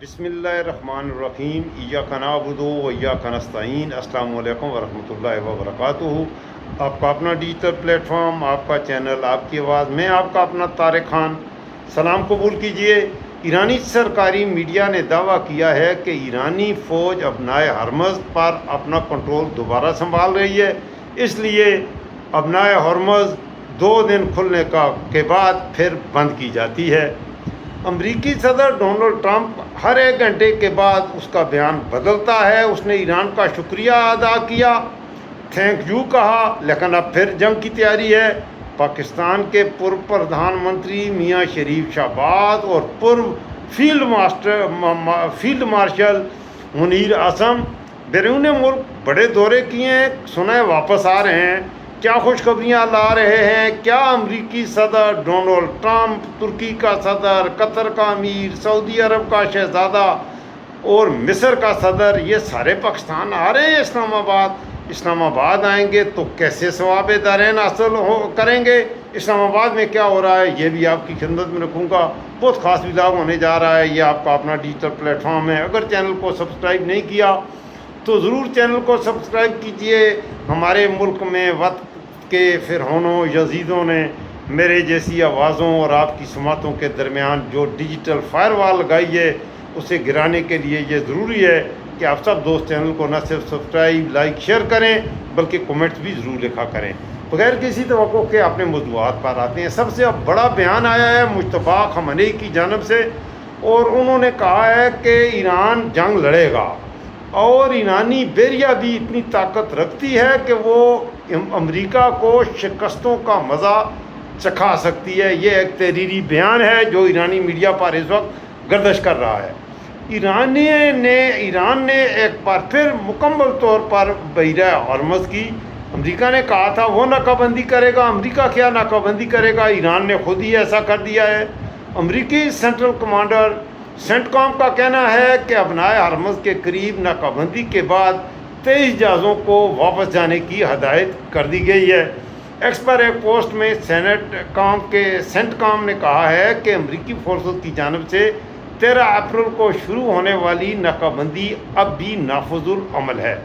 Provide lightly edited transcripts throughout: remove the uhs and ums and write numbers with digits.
بسم اللہ الرحمن الرحیم ایاک نعبد و ایاک نستعین۔ السلام علیکم ورحمۃ اللہ وبرکاتہ۔ آپ کا اپنا ڈیجیٹل پلیٹ فارم، آپ کا چینل، آپ کی آواز، میں آپ کا اپنا طارق خان، سلام قبول کیجئے۔ ایرانی سرکاری میڈیا نے دعویٰ کیا ہے کہ ایرانی فوج ابنائے ہرمز پر اپنا کنٹرول دوبارہ سنبھال رہی ہے، اس لیے ابنائے ہرمز 2 دن کھلنے کے بعد پھر بند کی جاتی ہے۔ امریکی صدر ڈونلڈ ٹرمپ ہر 1 گھنٹے کے بعد اس کا بیان بدلتا ہے۔ اس نے ایران کا شکریہ ادا کیا، تھینک یو کہا، لیکن اب پھر جنگ کی تیاری ہے۔ پاکستان کے پورو پردھان منتری میاں شریف شہباز اور پورو فیلڈ مارشل منیر اعظم بیرون ملک بڑے دورے کیے ہیں، سنا ہے واپس آ رہے ہیں۔ کیا خوشخبریاں لا رہے ہیں؟ کیا امریکی صدر ڈونلڈ ٹرمپ، ترکی کا صدر، قطر کا امیر، سعودی عرب کا شہزادہ اور مصر کا صدر، یہ سارے پاکستان آ رہے ہیں اسلام آباد آئیں گے تو کیسے ثواب دارین حاصل کریں گے؟ اسلام آباد میں کیا ہو رہا ہے یہ بھی آپ کی خدمت میں رکھوں گا۔ بہت خاص ولاگ ہونے جا رہا ہے، یہ آپ کا اپنا ڈیجیٹل پلیٹ فارم ہے۔ اگر چینل کو سبسکرائب نہیں کیا تو ضرور چینل کو سبسکرائب کیجئے۔ ہمارے ملک میں وقت کے فرعونوں یزیدوں نے میرے جیسی آوازوں اور آپ کی سماعتوں کے درمیان جو ڈیجیٹل فائر وال لگائی ہے، اسے گرانے کے لیے یہ ضروری ہے کہ آپ سب دوست چینل کو نہ صرف سبسکرائب، لائک، شیئر کریں بلکہ کومنٹس بھی ضرور لکھا کریں۔ بغیر کسی توقع کے اپنے موضوعات پر آتے ہیں۔ سب سے بڑا بیان آیا ہے مجتبیٰ خامنئی کی جانب سے، اور انہوں نے کہا ہے کہ ایران جنگ لڑے گا اور ایرانی بیریا بھی اتنی طاقت رکھتی ہے کہ وہ امریکہ کو شکستوں کا مزہ چکھا سکتی ہے۔ یہ ایک تحریری بیان ہے جو ایرانی میڈیا پر اس وقت گردش کر رہا ہے۔ ایران نے ایک بار پھر مکمل طور پر بحیرہ ہرمز کی، امریکہ نے کہا تھا وہ ناکہ بندی کرے گا، امریکہ کیا ناکہ بندی کرے گا، ایران نے خود ہی ایسا کر دیا ہے۔ امریکی سینٹرل کمانڈر سینٹ کام کا کہنا ہے کہ ابنائے ہرمز کے قریب ناکہ بندی کے بعد 23 جہازوں کو واپس جانے کی ہدایت کر دی گئی ہے۔ ایکس پر ایک پوسٹ میں سینٹ کام نے کہا ہے کہ امریکی فورسز کی جانب سے 13 اپریل کو شروع ہونے والی ناکہ بندی اب بھی نافذ العمل ہے۔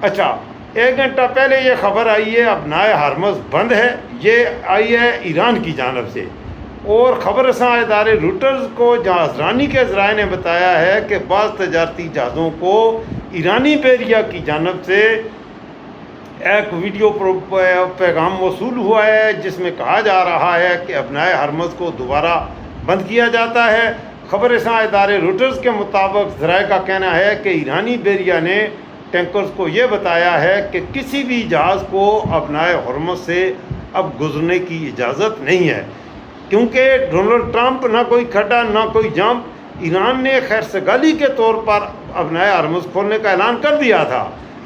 اچھا، 1 گھنٹہ پہلے یہ خبر آئی ہے ابنائے ہرمز بند ہے، یہ آئی ہے ایران کی جانب سے، اور خبر رساں ادارے روٹرز کو جہاز رانی کے ذرائع نے بتایا ہے کہ بعض تجارتی جہازوں کو ایرانی بیریا کی جانب سے ایک ویڈیو پیغام موصول ہوا ہے جس میں کہا جا رہا ہے کہ ابنائے ہرمز کو دوبارہ بند کیا جاتا ہے۔ خبر رساں ادارے روٹرز کے مطابق ذرائع کا کہنا ہے کہ ایرانی بیریا نے ٹینکرز کو یہ بتایا ہے کہ کسی بھی جہاز کو ابنائے ہرمز سے اب گزرنے کی اجازت نہیں ہے، کیونکہ ڈونلڈ ٹرمپ نہ کوئی کھڈا نہ کوئی جمپ، ایران نے خیر سگالی کے طور پر ابنائے ہرمز کھولنے کا اعلان کر دیا تھا،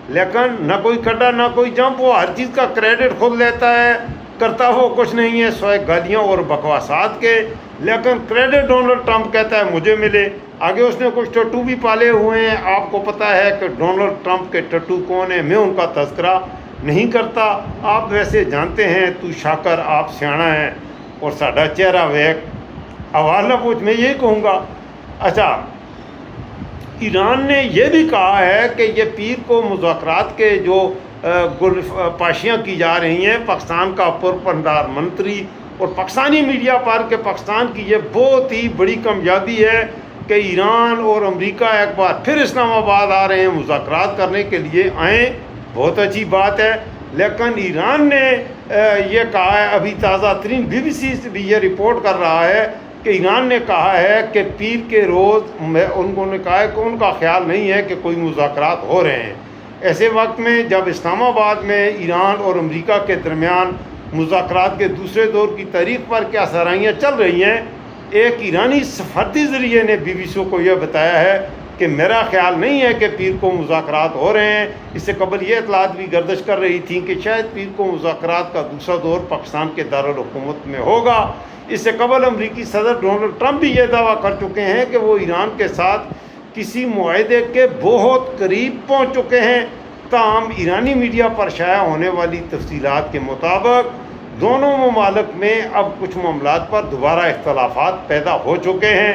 لیکن نہ کوئی کھڈا نہ کوئی جمپ، وہ ہر چیز کا کریڈٹ خود لیتا ہے، کرتا وہ کچھ نہیں ہے سوائے گالیاں اور بکواسات کے، لیکن کریڈٹ ڈونلڈ ٹرمپ کہتا ہے مجھے ملے۔ آگے اس نے کچھ ٹٹو بھی پالے ہوئے ہیں، آپ کو پتہ ہے کہ ڈونلڈ ٹرمپ کے ٹٹو کون ہیں، میں ان کا تذکرہ نہیں کرتا، آپ ویسے جانتے ہیں، تو شاکر آپ سیاںا ہیں اور ساڈا چہرہ ویک آواز نہ پوچھ، میں یہی کہوں گا۔ اچھا، ایران نے یہ بھی کہا ہے کہ یہ پیر کو مذاکرات کے جو پاشیاں کی جا رہی ہیں، پاکستان کا پرپندار منتری اور پاکستانی میڈیا پر کہ پاکستان کی یہ بہت ہی بڑی کامیابی ہے کہ ایران اور امریکہ ایک بار پھر اسلام آباد آ رہے ہیں مذاکرات کرنے کے لیے، آئیں، بہت اچھی بات ہے۔ لیکن ایران نے یہ کہا ہے، ابھی تازہ ترین BBC سے بھی یہ رپورٹ کر رہا ہے کہ ایران نے کہا ہے کہ پیر کے روز انہوں نے کہا ہے کہ ان کا خیال نہیں ہے کہ کوئی مذاکرات ہو رہے ہیں۔ ایسے وقت میں جب اسلام آباد میں ایران اور امریکہ کے درمیان مذاکرات کے دوسرے دور کی تاریخ پر کیا سرائیاں چل رہی ہیں، ایک ایرانی سفارتی ذریعے نے BBC کو یہ بتایا ہے کہ میرا خیال نہیں ہے کہ پیر کو مذاکرات ہو رہے ہیں۔ اس سے قبل یہ اطلاعات بھی گردش کر رہی تھیں کہ شاید پیر کو مذاکرات کا دوسرا دور پاکستان کے دارالحکومت میں ہوگا۔ اس سے قبل امریکی صدر ڈونلڈ ٹرمپ بھی یہ دعویٰ کر چکے ہیں کہ وہ ایران کے ساتھ کسی معاہدے کے بہت قریب پہنچ چکے ہیں۔ تاہم ایرانی میڈیا پر شائع ہونے والی تفصیلات کے مطابق دونوں ممالک میں اب کچھ معاملات پر دوبارہ اختلافات پیدا ہو چکے ہیں۔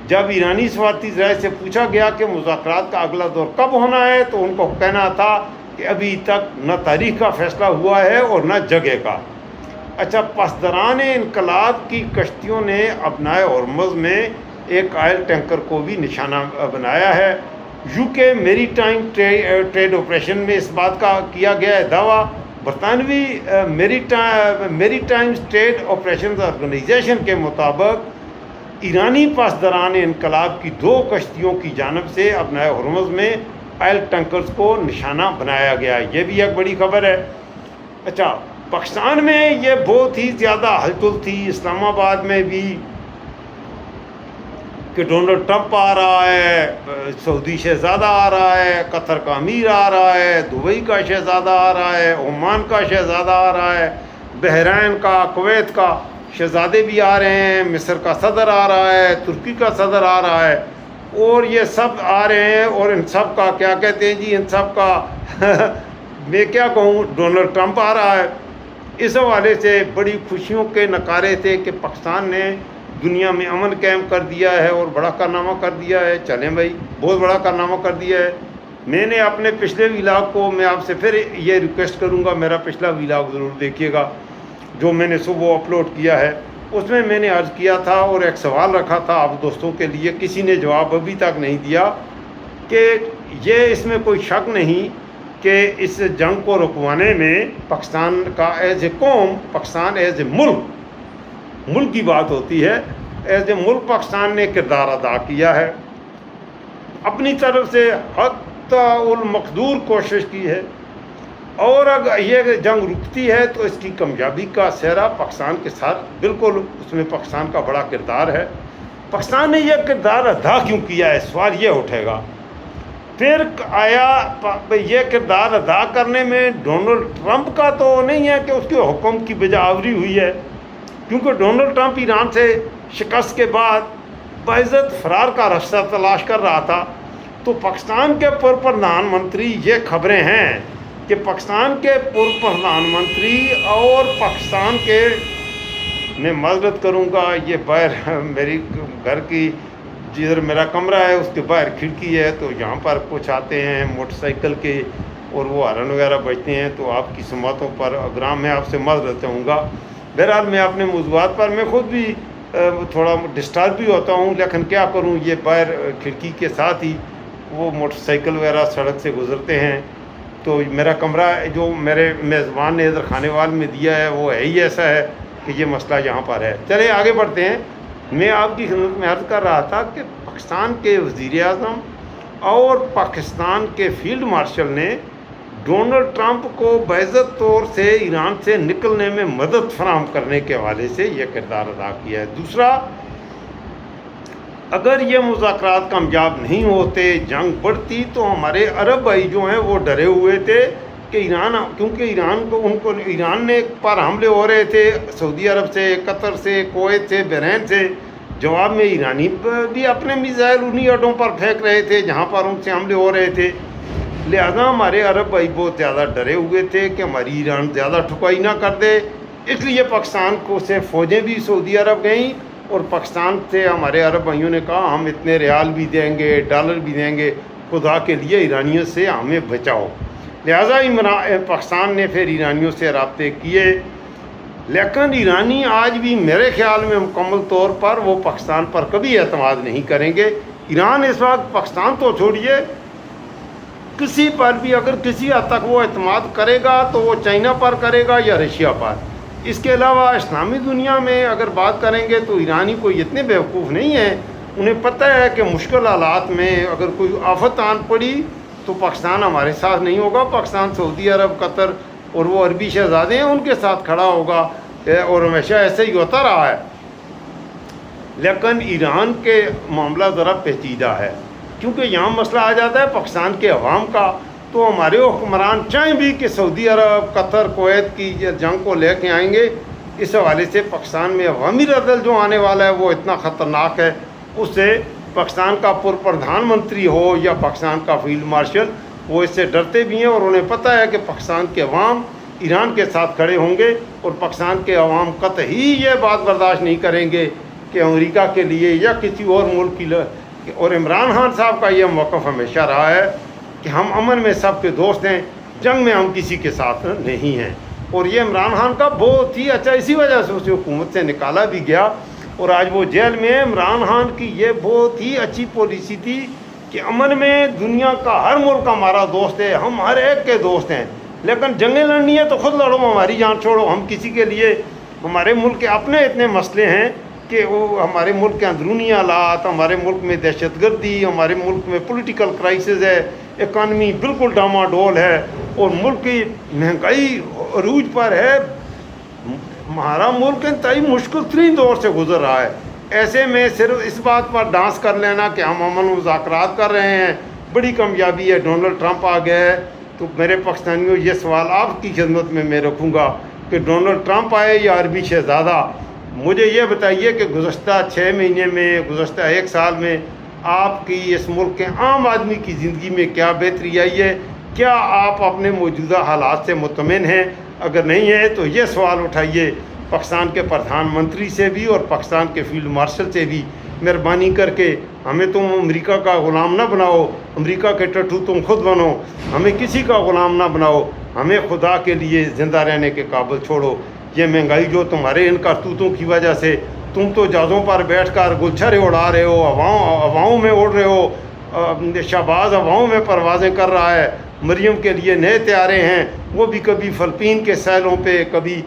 جب ایرانی سفارتی ذرائع سے پوچھا گیا کہ مذاکرات کا اگلا دور کب ہونا ہے تو ان کو کہنا تھا کہ ابھی تک نہ تاریخ کا فیصلہ ہوا ہے اور نہ جگہ کا۔ اچھا، پسدران انقلاب کی کشتیوں نے اپنائے ہرمز میں ایک آئل ٹینکر کو بھی نشانہ بنایا ہے۔ یو کے میری ٹائم ٹریڈ آپریشن میں اس بات کا کیا گیا ہے دعویٰ، برطانوی میری ٹائم ٹریڈ آپریشنز آرگنائزیشن کے مطابق ایرانی پاسداران انقلاب کی 2 کشتیوں کی جانب سے اپنائے ہرمز میں آئل ٹینکرز کو نشانہ بنایا گیا، یہ بھی ایک بڑی خبر ہے۔ اچھا، پاکستان میں یہ بہت ہی زیادہ ہلچل تھی، اسلام آباد میں بھی، کہ ڈونلڈ ٹرمپ آ رہا ہے، سعودی شہزادہ آ رہا ہے، قطر کا امیر آ رہا ہے، دبئی کا شہزادہ آ رہا ہے، عمان کا شہزادہ آ رہا ہے، بحرین کا، کویت کا شہزادے بھی آ رہے ہیں، مصر کا صدر آ رہا ہے، ترکی کا صدر آ رہا ہے، اور یہ سب آ رہے ہیں، اور ان سب کا کیا کہتے ہیں جی، ان سب کا میں کیا کہوں، ڈونلڈ ٹرمپ آ رہا ہے۔ اس حوالے سے بڑی خوشیوں کے نعرے تھے کہ پاکستان نے دنیا میں امن قائم کر دیا ہے اور بڑا کارنامہ کر دیا ہے۔ چلیں بھائی، بہت بڑا کارنامہ کر دیا ہے۔ میں نے اپنے پچھلے ولاگ کو، میں آپ سے پھر یہ ریکویسٹ کروں گا، میرا پچھلا ولاگ ضرور دیکھیے گا جو میں نے صبح اپلوڈ کیا ہے۔ اس میں نے عرض کیا تھا اور ایک سوال رکھا تھا آپ دوستوں کے لیے، کسی نے جواب ابھی تک نہیں دیا، کہ یہ اس میں کوئی شک نہیں کہ اس جنگ کو رکوانے میں پاکستان کا ایز اے قوم، پاکستان ایز اے ملک کی بات ہوتی ہے، ایز اے ملک پاکستان نے کردار ادا کیا ہے، اپنی طرف سے حتی المقدور کوشش کی ہے، اور اگر یہ جنگ رکتی ہے تو اس کی کامیابی کا سہرا پاکستان کے ساتھ بالکل، اس میں پاکستان کا بڑا کردار ہے۔ پاکستان نے یہ کردار ادا کیوں کیا ہے، سوال یہ اٹھے گا۔ پھر آیا یہ کردار ادا کرنے میں ڈونلڈ ٹرمپ کا تو نہیں ہے کہ اس کے حکم کی بجاوری ہوئی ہے، کیونکہ ڈونلڈ ٹرمپ ایران سے شکست کے بعد باعزت فرار کا راستہ تلاش کر رہا تھا۔ تو پاکستان کے پرپردھان منتری، یہ خبریں ہیں کہ پاکستان کے پرپردھان منتری اور پاکستان کے، میں معذرت کروں گا، یہ باہر میری گھر کی جدھر میرا کمرہ ہے اس کے باہر کھڑکی ہے، تو یہاں پر کچھ آتے ہیں موٹر سائیکل کے اور وہ ہارن وغیرہ بجتے ہیں، تو آپ کی سماعتوں پر اگرام میں آپ سے معذرت چاہوں گا۔ بہرحال میں اپنے موضوعات پر میں خود بھی تھوڑا ڈسٹرب بھی ہوتا ہوں، لیکن کیا کروں، یہ باہر کھڑکی کے ساتھ ہی وہ موٹر سائیکل وغیرہ سڑک سے گزرتے ہیں، تو میرا کمرہ جو میرے میزبان نے ادھر کھانے وال میں دیا ہے وہ ہے ہی ایسا ہے کہ یہ مسئلہ یہاں پر ہے۔ چلیں آگے بڑھتے ہیں۔ میں آپ کی خدمت میں عرض کر رہا تھا کہ پاکستان کے وزیر اعظم اور پاکستان کے فیلڈ مارشل نے ڈونلڈ ٹرمپ کو باعزت طور سے ایران سے نکلنے میں مدد فراہم کرنے کے حوالے سے یہ کردار ادا کیا ہے۔ دوسرا، اگر یہ مذاکرات کامیاب نہیں ہوتے، جنگ بڑھتی، تو ہمارے عرب بھائی جو ہیں وہ ڈرے ہوئے تھے کہ کیونکہ ایران نے پر حملے ہو رہے تھے سعودی عرب سے، قطر سے، کویت سے، بحرین سے، جواب میں ایرانی بھی اپنے میزائل انہی اڈوں پر پھینک رہے تھے جہاں پر ان سے حملے ہو رہے تھے۔ لہذا ہمارے عرب بھائی بہت زیادہ ڈرے ہوئے تھے کہ ہماری ایران زیادہ ٹھکائی نہ کر دے، اس لیے پاکستان کو سے فوجیں بھی سعودی عرب گئیں، اور پاکستان سے ہمارے عرب بھائیوں نے کہا ہم اتنے ریال بھی دیں گے، ڈالر بھی دیں گے، خدا کے لیے ایرانیوں سے ہمیں بچاؤ۔ لہٰذا پاکستان نے پھر ایرانیوں سے رابطے کیے، لیکن ایرانی آج بھی میرے خیال میں مکمل طور پر وہ پاکستان پر کبھی اعتماد نہیں کریں گے۔ ایران اس وقت پاکستان تو چھوڑیے، کسی پر بھی اگر کسی حد تک وہ اعتماد کرے گا تو وہ چائنا پر کرے گا یا رشیا پر۔ اس کے علاوہ اسلامی دنیا میں اگر بات کریں گے تو ایرانی کوئی اتنے بیوقوف نہیں ہیں، انہیں پتہ ہے کہ مشکل حالات میں اگر کوئی آفت آن پڑی تو پاکستان ہمارے ساتھ نہیں ہوگا، پاکستان سعودی عرب، قطر اور وہ عربی شہزادے ہیں ان کے ساتھ کھڑا ہوگا، اور ہمیشہ ایسے ہی ہوتا رہا ہے۔ لیکن ایران کے معاملہ ذرا پیچیدہ ہے، کیونکہ یہاں مسئلہ آ جاتا ہے پاکستان کے عوام کا، تو ہمارے حکمران چاہیں بھی کہ سعودی عرب، قطر، کویت کی جنگ کو لے کے آئیں گے، اس حوالے سے پاکستان میں عوامی ردل جو آنے والا ہے وہ اتنا خطرناک ہے، اس سے پاکستان کا پرپردھان منتری ہو یا پاکستان کا فیلڈ مارشل، وہ اس سے ڈرتے بھی ہیں، اور انہیں پتہ ہے کہ پاکستان کے عوام ایران کے ساتھ کھڑے ہوں گے، اور پاکستان کے عوام قطعی یہ بات برداشت نہیں کریں گے کہ امریکہ کے لیے یا کسی اور ملک کی اور عمران خان صاحب کا یہ موقف ہمیشہ رہا ہے کہ ہم امن میں سب کے دوست ہیں، جنگ میں ہم کسی کے ساتھ نہیں ہیں. اور یہ عمران خان کا بہت ہی اچھا، اسی وجہ سے اسے حکومت سے نکالا بھی گیا اور آج وہ جیل میں ہے. عمران خان کی یہ بہت ہی اچھی پالیسی تھی کہ امن میں دنیا کا ہر ملک ہمارا دوست ہے، ہم ہر ایک کے دوست ہیں، لیکن جنگیں لڑنی ہے تو خود لڑو، ہماری جان چھوڑو. ہم کسی کے لیے، ہمارے ملک کے اپنے اتنے مسئلے ہیں کہ وہ ہمارے ملک کے اندرونی حالات، ہمارے ملک میں دہشت گردی، ہمارے ملک میں پولیٹیکل کرائسس ہے، اکانومی بالکل ڈاماڈول ہے اور ملک کی مہنگائی عروج پر ہے. ہمارا ملک انتہائی مشکل ترین دور سے گزر رہا ہے. ایسے میں صرف اس بات پر ڈانس کر لینا کہ ہم امن مذاکرات کر رہے ہیں بڑی کامیابی ہے. ڈونلڈ ٹرمپ آ گیا ہے تو میرے پاکستانیوں یہ سوال آپ کی خدمت میں رکھوں گا کہ ڈونلڈ ٹرمپ آئے یا عربی شہزادہ، مجھے یہ بتائیے کہ گزشتہ 6 مہینے میں، گزشتہ 1 سال میں آپ کی اس ملک کے عام آدمی کی زندگی میں کیا بہتری آئی ہے؟ کیا آپ اپنے موجودہ حالات سے مطمئن ہیں؟ اگر نہیں ہے تو یہ سوال اٹھائیے پاکستان کے پردھان منتری سے بھی اور پاکستان کے فیلڈ مارشل سے بھی. مہربانی کر کے ہمیں تم امریکہ کا غلام نہ بناؤ، امریکہ کے ٹٹو تم خود بنو، ہمیں کسی کا غلام نہ بناؤ، ہمیں خدا کے لیے زندہ رہنے کے قابل چھوڑو. یہ مہنگائی جو تمہارے ان کرتوتوں کی وجہ سے، تم تو جہازوں پر بیٹھ کر گلچھرے اڑا رہے ہو، ہواؤں میں اڑ رہے ہو، شہباز ہواؤں میں پروازیں کر رہا ہے. مریم کے لیے نئے طیارے ہیں، وہ بھی کبھی فلپین کے ساحلوں پہ، کبھی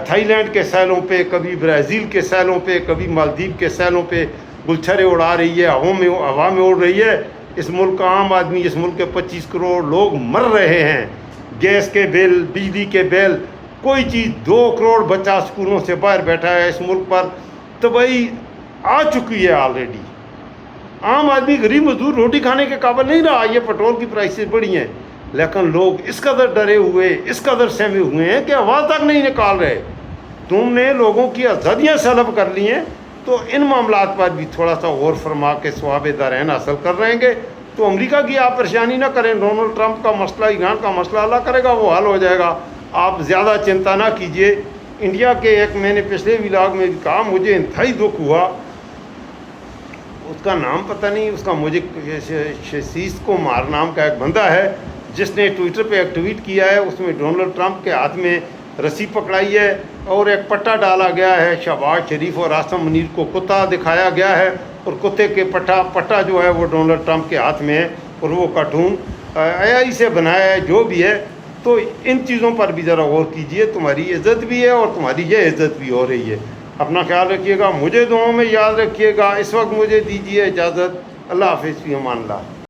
تھائی لینڈ کے ساحلوں پہ، کبھی برازیل کے ساحلوں پہ، کبھی مالدیپ کے ساحلوں پہ گلچھرے اڑا رہی ہے، ہوا میں اڑ رہی ہے. اس ملک کا عام آدمی، اس ملک کے 25 کروڑ لوگ مر رہے ہیں. گیس کے بل، بجلی کے بل، کوئی چیز. 2 کروڑ بچہ اسکولوں سے باہر بیٹھا ہے. اس ملک پر تباہی آ چکی ہے آلریڈی. عام آدمی، غریب مزدور روٹی کھانے کے قابل نہیں رہا. یہ پیٹرول کی پرائسز بڑھی ہیں لیکن لوگ اس قدر ڈرے ہوئے، اس قدر سہمے ہوئے ہیں کہ آواز تک نہیں نکال رہے. تم نے لوگوں کی آزادیاں سلب کر لی ہیں تو ان معاملات پر بھی تھوڑا سا غور فرما کے ثواب دارین حاصل کر رہیں گے تو امریکہ کی آپ پریشانی نہ کریں. ڈونلڈ ٹرمپ کا مسئلہ، ایران کا مسئلہ اللہ کرے گا وہ حل ہو جائے گا. آپ زیادہ چنتا نہ کیجئے. انڈیا کے ایک، میں نے پچھلے ولاگ میں بھی کہا، مجھے انتہائی دکھ ہوا، اس کا نام پتہ نہیں، اس کا مجھے شیشیس کمار نام کا ایک بندہ ہے جس نے ٹویٹر پہ ایک ٹویٹ کیا ہے. اس میں ڈونلڈ ٹرمپ کے ہاتھ میں رسی پکڑائی ہے اور ایک پٹا ڈالا گیا ہے. شہباز شریف اور آصم منیر کو کتا دکھایا گیا ہے اور کتے کے پٹا جو ہے وہ ڈونلڈ ٹرمپ کے ہاتھ میں ہے اور وہ کارٹون AI سے بنایا ہے. جو بھی ہے تو ان چیزوں پر بھی ذرا غور کیجئے. تمہاری عزت بھی ہے اور تمہاری یہ عزت بھی ہو رہی ہے. اپنا خیال رکھیے گا، مجھے دعاؤں میں یاد رکھیے گا. اس وقت مجھے دیجیے اجازت. اللہ حافظ، فی امان اللہ.